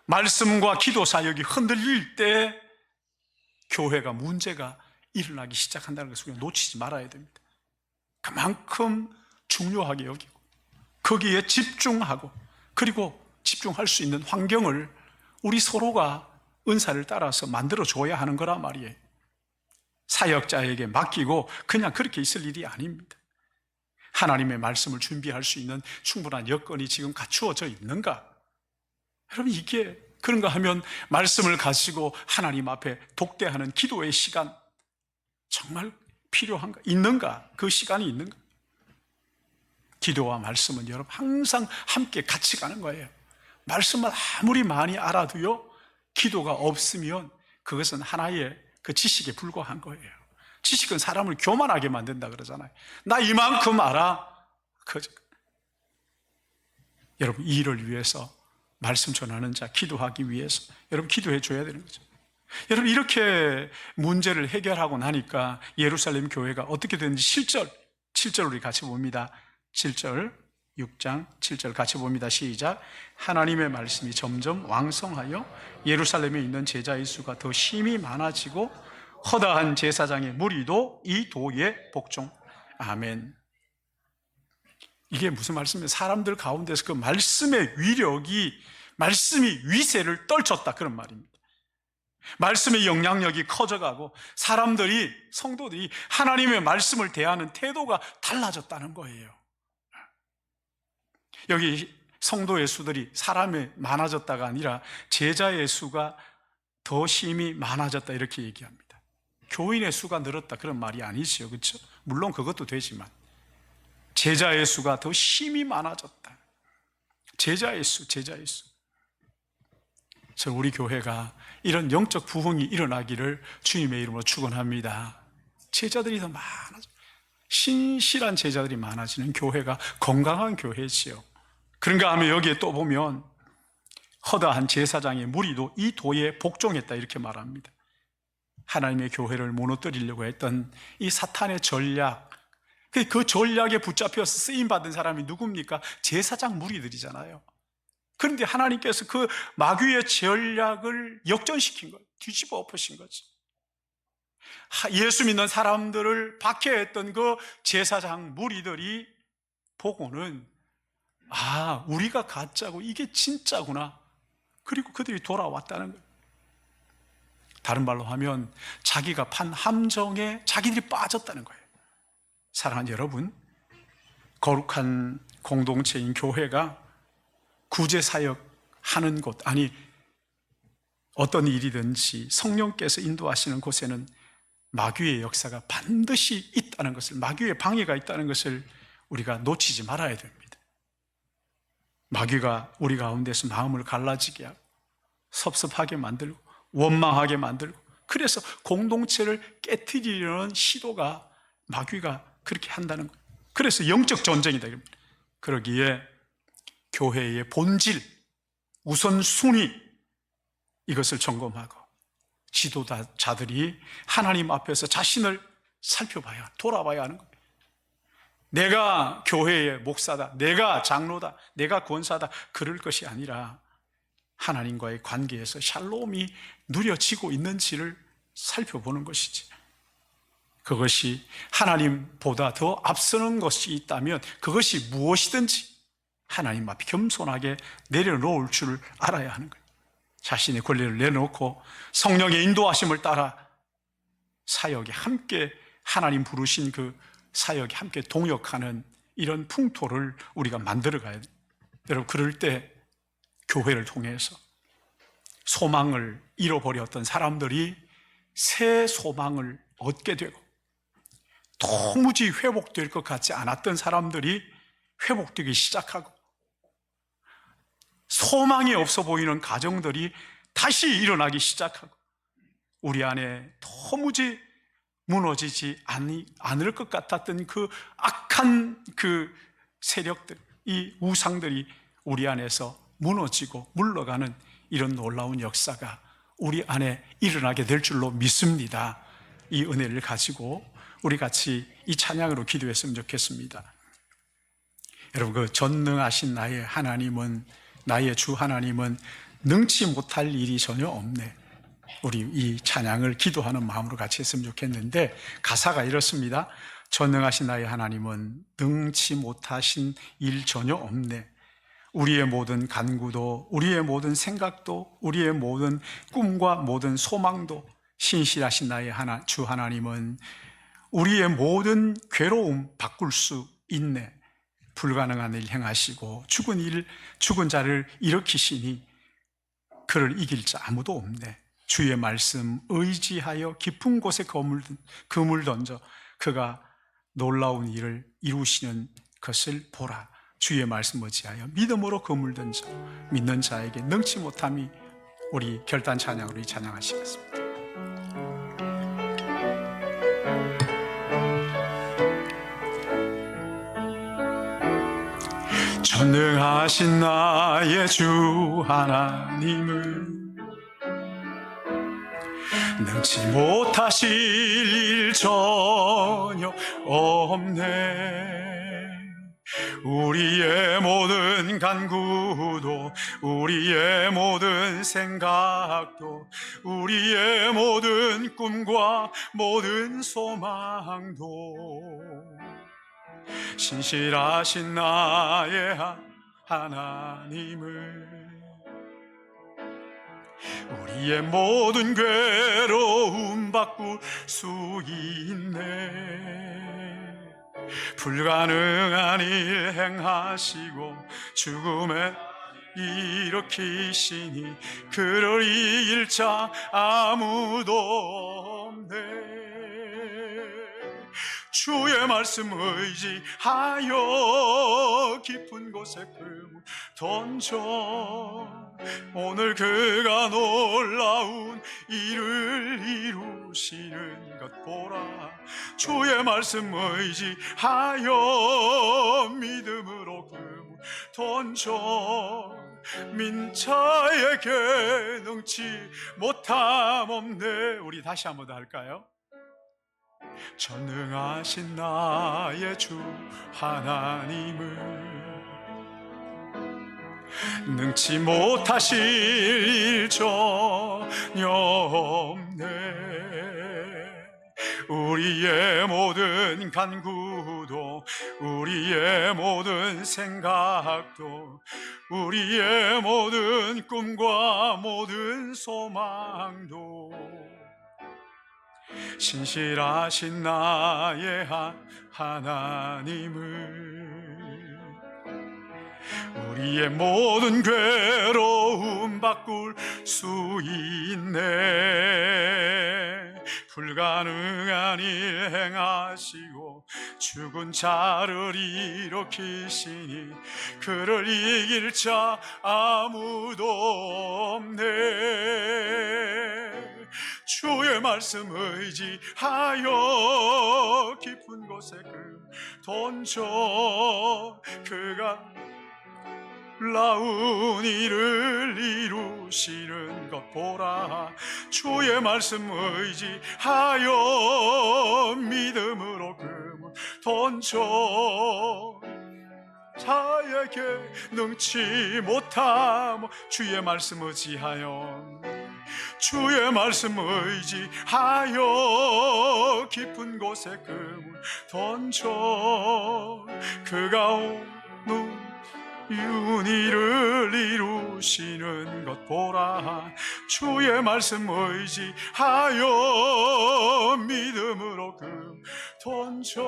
말씀과 기도 사역이 흔들릴 때 교회가 문제가 일어나기 시작한다는 것을 우리가 놓치지 말아야 됩니다. 그만큼 중요하게 여기고 거기에 집중하고, 그리고 집중할 수 있는 환경을 우리 서로가 은사를 따라서 만들어줘야 하는 거란 말이에요. 사역자에게 맡기고 그냥 그렇게 있을 일이 아닙니다. 하나님의 말씀을 준비할 수 있는 충분한 여건이 지금 갖추어져 있는가? 여러분, 이게 그런가 하면 말씀을 가지고 하나님 앞에 독대하는 기도의 시간 정말 필요한가? 있는가? 그 시간이 있는가? 기도와 말씀은 여러분 항상 함께 같이 가는 거예요. 말씀을 아무리 많이 알아도요, 기도가 없으면 그것은 하나의 그 지식에 불과한 거예요. 지식은 사람을 교만하게 만든다 그러잖아요. 나 이만큼 알아. 여러분, 이 일을 위해서 말씀 전하는 자, 기도하기 위해서 여러분 기도해 줘야 되는 거죠. 여러분, 이렇게 문제를 해결하고 나니까 예루살렘 교회가 어떻게 되는지 7절 우리 같이 봅니다. 7절, 6장 7절 같이 봅니다. 시작. 하나님의 말씀이 점점 왕성하여 예루살렘에 있는 제자의 수가 더 심히 많아지고 허다한 제사장의 무리도 이 도에 복종. 아멘. 이게 무슨 말씀이에요? 사람들 가운데서 그 말씀의 위력이, 말씀이 위세를 떨쳤다, 그런 말입니다. 말씀의 영향력이 커져가고 사람들이, 성도들이 하나님의 말씀을 대하는 태도가 달라졌다는 거예요. 여기 성도의 수들이 사람이 많아졌다가 아니라 제자의 수가 더 심히 많아졌다, 이렇게 얘기합니다. 교인의 수가 늘었다, 그런 말이 아니지요. 그렇죠? 물론 그것도 되지만 제자의 수가 더 심히 많아졌다. 제자의 수. 그래서 우리 교회가 이런 영적 부흥이 일어나기를 주님의 이름으로 축원합니다. 제자들이 더 많아져, 신실한 제자들이 많아지는 교회가 건강한 교회지요. 그런가 하면 여기에 또 보면 허다한 제사장의 무리도 이 도에 복종했다 이렇게 말합니다. 하나님의 교회를 무너뜨리려고 했던 이 사탄의 전략, 그 전략에 붙잡혀서 쓰임받은 사람이 누굽니까? 제사장 무리들이잖아요. 그런데 하나님께서 그 마귀의 전략을 역전시킨 거예요. 뒤집어 엎으신 거죠. 예수 믿는 사람들을 박해했던 그 제사장 무리들이 보고는 우리가 가짜고 이게 진짜구나. 그리고 그들이 돌아왔다는 거예요. 다른 말로 하면 자기가 판 함정에 자기들이 빠졌다는 거예요. 사랑하는 여러분, 거룩한 공동체인 교회가 구제사역 하는 곳, 어떤 일이든지 성령께서 인도하시는 곳에는 마귀의 역사가 반드시 있다는 것을, 마귀의 방해가 있다는 것을 우리가 놓치지 말아야 됩니다. 마귀가 우리 가운데서 마음을 갈라지게 하고 섭섭하게 만들고 원망하게 만들고, 그래서 공동체를 깨트리려는 시도가 마귀가 그렇게 한다는 거예요. 그래서 영적 전쟁이다. 그러기에 교회의 본질, 우선순위, 이것을 점검하고 지도자들이 하나님 앞에서 자신을 살펴봐야, 돌아봐야 하는 거예요. 내가 교회의 목사다, 내가 장로다, 내가 권사다, 그럴 것이 아니라 하나님과의 관계에서 샬롬이 누려지고 있는지를 살펴보는 것이지. 그것이 하나님보다 더 앞서는 것이 있다면 그것이 무엇이든지 하나님 앞에 겸손하게 내려놓을 줄을 알아야 하는 거예요. 자신의 권리를 내놓고 성령의 인도하심을 따라 사역에 함께, 하나님 부르신 그 사역에 함께 동역하는 이런 풍토를 우리가 만들어 가야 돼요. 여러분, 그럴 때 교회를 통해서 소망을 잃어버렸던 사람들이 새 소망을 얻게 되고, 도무지 회복될 것 같지 않았던 사람들이 회복되기 시작하고, 소망이 없어 보이는 가정들이 다시 일어나기 시작하고, 우리 안에 도무지 무너지지 않을 것 같았던 그 악한 그 세력들, 이 우상들이 우리 안에서 무너지고 물러가는 이런 놀라운 역사가 우리 안에 일어나게 될 줄로 믿습니다. 이 은혜를 가지고 우리 같이 이 찬양으로 기도했으면 좋겠습니다. 여러분, 그 전능하신 나의 하나님은, 나의 주 하나님은 능치 못할 일이 전혀 없네. 우리 이 찬양을 기도하는 마음으로 같이 했으면 좋겠는데, 가사가 이렇습니다. 전능하신 나의 하나님은 능치 못하신 일 전혀 없네. 우리의 모든 간구도, 우리의 모든 생각도, 우리의 모든 꿈과 모든 소망도, 신실하신 나의 주 하나님은 우리의 모든 괴로움 바꿀 수 있네. 불가능한 일 행하시고 죽은 자를 일으키시니 그를 이길 자 아무도 없네. 주의 말씀 의지하여 깊은 곳에 그물 던져 그가 놀라운 일을 이루시는 것을 보라. 주의 말씀 의지하여 믿음으로 그물 던져 믿는 자에게 능치 못함이. 우리 결단 찬양으로 이 찬양하시겠습니다. 전능하신 나의 주 하나님은 능치 못하실 일 전혀 없네. 우리의 모든 간구도, 우리의 모든 생각도, 우리의 모든 꿈과 모든 소망도 신실하신 나의 하나님을 우리의 모든 괴로움 바꿀 수 있네. 불가능한 일 행하시고 죽음에 일으키시니 그를 이길 자 아무도 없네. 주의 말씀 의지하여 깊은 곳에 그 던져 오늘 그가 놀라운 일을 이루시는 것 보라. 주의 말씀 의지하여 믿음으로 그 던져 민자에게 능치 못함 없네. 우리 다시 한번 더 할까요? 전능하신 나의 주 하나님을 능치 못하실 일 전혀 없네. 우리의 모든 간구도 우리의 모든 생각도 우리의 모든 꿈과 모든 소망도 신실하신 나의 하나님을 우리의 모든 괴로움 바꿀 수 있네. 불가능한 일 행하시고 죽은 자를 일으키시니 그를 이길 자 아무도 없네. 주의 말씀 의지하여 깊은 곳에 그 던져 그가 놀라운 일을 이루시는 것 보라. 주의 말씀 의지하여 믿음으로 금을 던져 자에게 능치 못함. 주의 말씀 의지하여 주의 말씀 의지하여 깊은 곳에 금을 던져 그가 오는 윤희를 이루시는 것 보라. 주의 말씀 의지하여 믿음으로 금 던져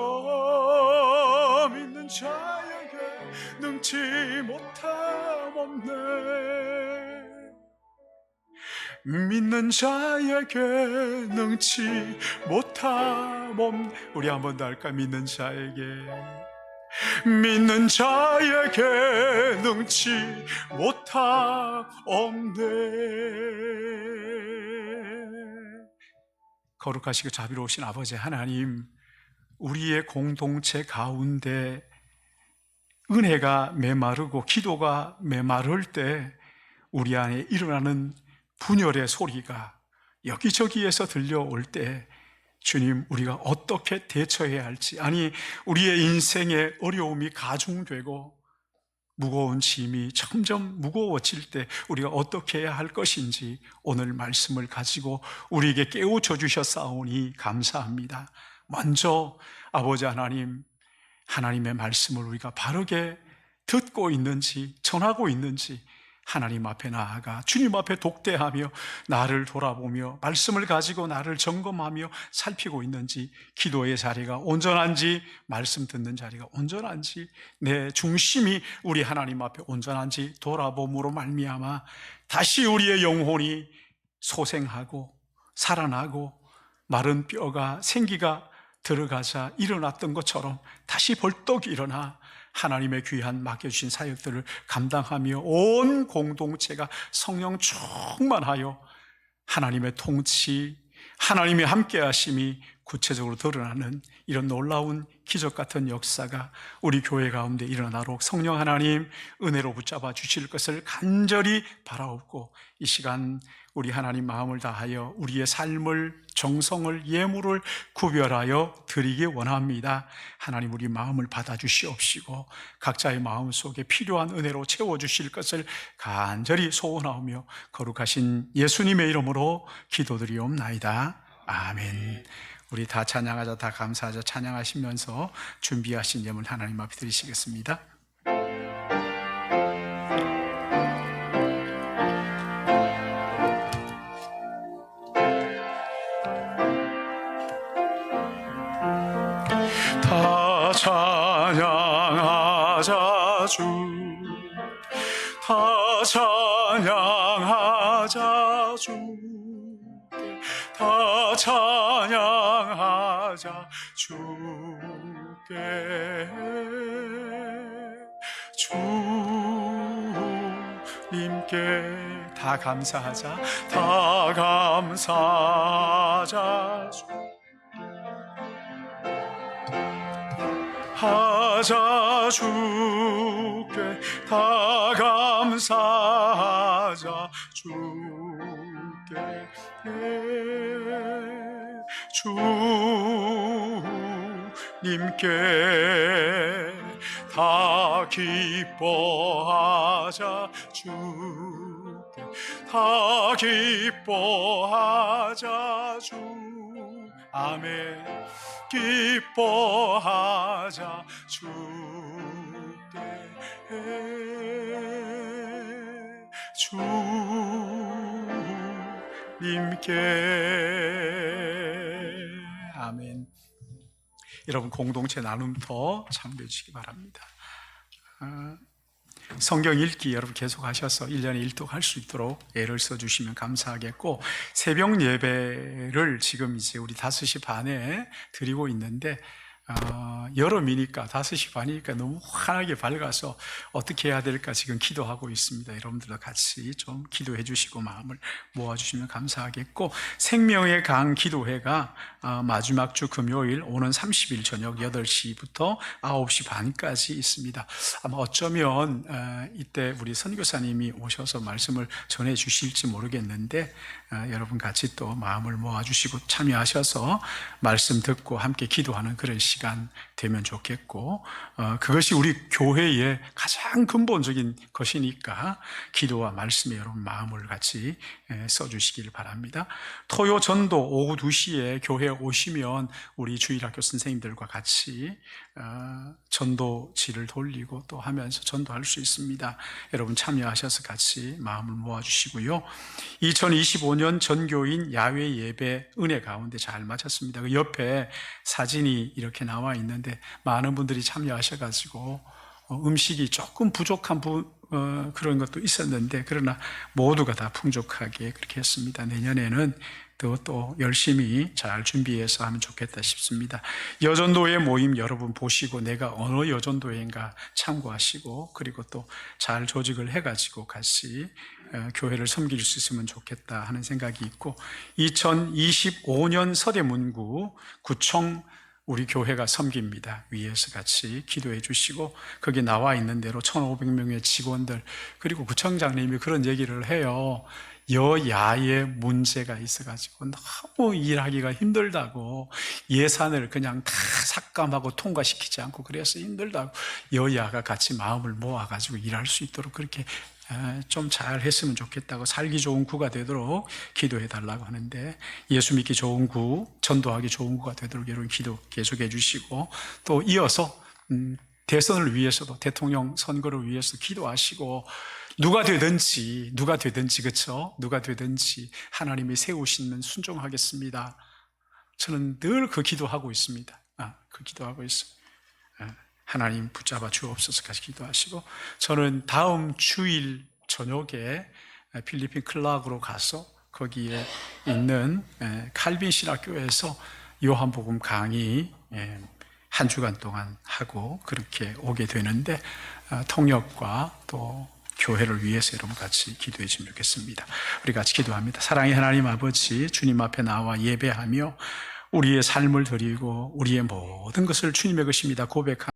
믿는 자에게 능치 못함 없네. 믿는 자에게 능치 못함 없네. 우리 한 번 더 할까? 믿는 자에게 믿는 자에게 능치 못함 없네. 거룩하시고 자비로우신 아버지 하나님, 우리의 공동체 가운데 은혜가 메마르고 기도가 메마를 때 우리 안에 일어나는 분열의 소리가 여기저기에서 들려올 때 주님, 우리가 어떻게 대처해야 할지, 아니 우리의 인생의 어려움이 가중되고 무거운 짐이 점점 무거워질 때 우리가 어떻게 해야 할 것인지 오늘 말씀을 가지고 우리에게 깨우쳐 주셨사오니 감사합니다. 먼저 아버지 하나님, 하나님의 말씀을 우리가 바르게 듣고 있는지 전하고 있는지 하나님 앞에 나아가 주님 앞에 독대하며 나를 돌아보며 말씀을 가지고 나를 점검하며 살피고 있는지, 기도의 자리가 온전한지 말씀 듣는 자리가 온전한지 내 중심이 우리 하나님 앞에 온전한지 돌아봄으로 말미암아 다시 우리의 영혼이 소생하고 살아나고 마른 뼈가 생기가 들어가자 일어났던 것처럼 다시 벌떡 일어나 하나님의 귀한 맡겨주신 사역들을 감당하며 온 공동체가 성령 충만하여 하나님의 통치, 하나님의 함께하심이 구체적으로 드러나는 이런 놀라운 기적 같은 역사가 우리 교회 가운데 일어나도록 성령 하나님 은혜로 붙잡아 주실 것을 간절히 바라옵고, 이 시간 우리 하나님 마음을 다하여 우리의 삶을, 정성을, 예물을 구별하여 드리기 원합니다. 하나님, 우리 마음을 받아주시옵시고 각자의 마음 속에 필요한 은혜로 채워주실 것을 간절히 소원하오며 거룩하신 예수님의 이름으로 기도드리옵나이다. 아멘. 우리 다 찬양하자, 다 감사하자. 찬양하시면서 준비하신 예물 하나님 앞에 드리시겠습니다. 다 찬양하자 주, 다 찬양하자 주, 다 찬양하자 감사하자 주께 주님께 다 감사하자 다 감사하자 하자 주께 다 감사하자 주께 주님께 다 기뻐하자 주께 다 기뻐하자 주 아멘 기뻐하자 주께 주님께 아멘. 여러분 공동체 나눔터 참여해 주시기 바랍니다. 성경 읽기 여러분 계속 하셔서 1년에 1독 할 수 있도록 애를 써주시면 감사하겠고, 새벽 예배를 지금 이제 우리 5시 반에 드리고 있는데 여름이니까 5시 반이니까 너무 환하게 밝아서 어떻게 해야 될까 지금 기도하고 있습니다. 여러분들도 같이 좀 기도해 주시고 마음을 모아주시면 감사하겠고, 생명의 강 기도회가 마지막 주 금요일 오는 30일 저녁 8시부터 9시 반까지 있습니다. 아마 어쩌면 이때 우리 선교사님이 오셔서 말씀을 전해 주실지 모르겠는데 여러분 같이 또 마음을 모아주시고 참여하셔서 말씀 듣고 함께 기도하는 그런 시간 되면 좋겠고, 그것이 우리 교회의 가장 근본적인 것이니까 기도와 말씀에 여러분 마음을 같이 써주시길 바랍니다. 토요 전도 오후 2시에 교회에 오시면 우리 주일학교 선생님들과 같이 전도지를 돌리고 또 하면서 전도할 수 있습니다. 여러분 참여하셔서 같이 마음을 모아주시고요. 2025년 전교인 야외 예배 은혜 가운데 잘 마쳤습니다. 그 옆에 사진이 이렇게 나와 있는데 많은 분들이 참여하셔가지고 음식이 조금 부족한 그런 것도 있었는데 그러나 모두가 다 풍족하게 그렇게 했습니다. 내년에는 또 열심히 잘 준비해서 하면 좋겠다 싶습니다. 여전도회 모임 여러분 보시고 내가 어느 여전도회인가 참고하시고 그리고 또 잘 조직을 해가지고 같이 교회를 섬길 수 있으면 좋겠다 하는 생각이 있고, 2025년 서대문구 구청 우리 교회가 섬깁니다. 위에서 같이 기도해 주시고 거기 나와 있는 대로 1,500명의 직원들 그리고 구청장님이 그런 얘기를 해요. 여야의 문제가 있어가지고 너무 일하기가 힘들다고, 예산을 그냥 다 삭감하고 통과시키지 않고 그래서 힘들다고, 여야가 같이 마음을 모아가지고 일할 수 있도록 그렇게 좀 잘 했으면 좋겠다고, 살기 좋은 구가 되도록 기도해 달라고 하는데, 예수 믿기 좋은 구, 전도하기 좋은 구가 되도록 여러분 기도 계속해 주시고, 또 이어서 대선을 위해서도 대통령 선거를 위해서 기도하시고, 누가 되든지 그렇죠? 누가 되든지 하나님이 세우시면 순종하겠습니다. 저는 늘 그 기도하고 있습니다. 그 기도하고 있어요. 하나님 붙잡아 주옵소서까지 기도하시고, 저는 다음 주일 저녁에 필리핀 클락으로 가서 거기에 있는 칼빈 신학교에서 요한복음 강의 한 주간 동안 하고 그렇게 오게 되는데, 통역과 또 교회를 위해서 여러분 같이 기도해 주시면 좋겠습니다. 우리 같이 기도합니다. 사랑의 하나님 아버지, 주님 앞에 나와 예배하며 우리의 삶을 드리고 우리의 모든 것을 주님의 것입니다 고백합니다.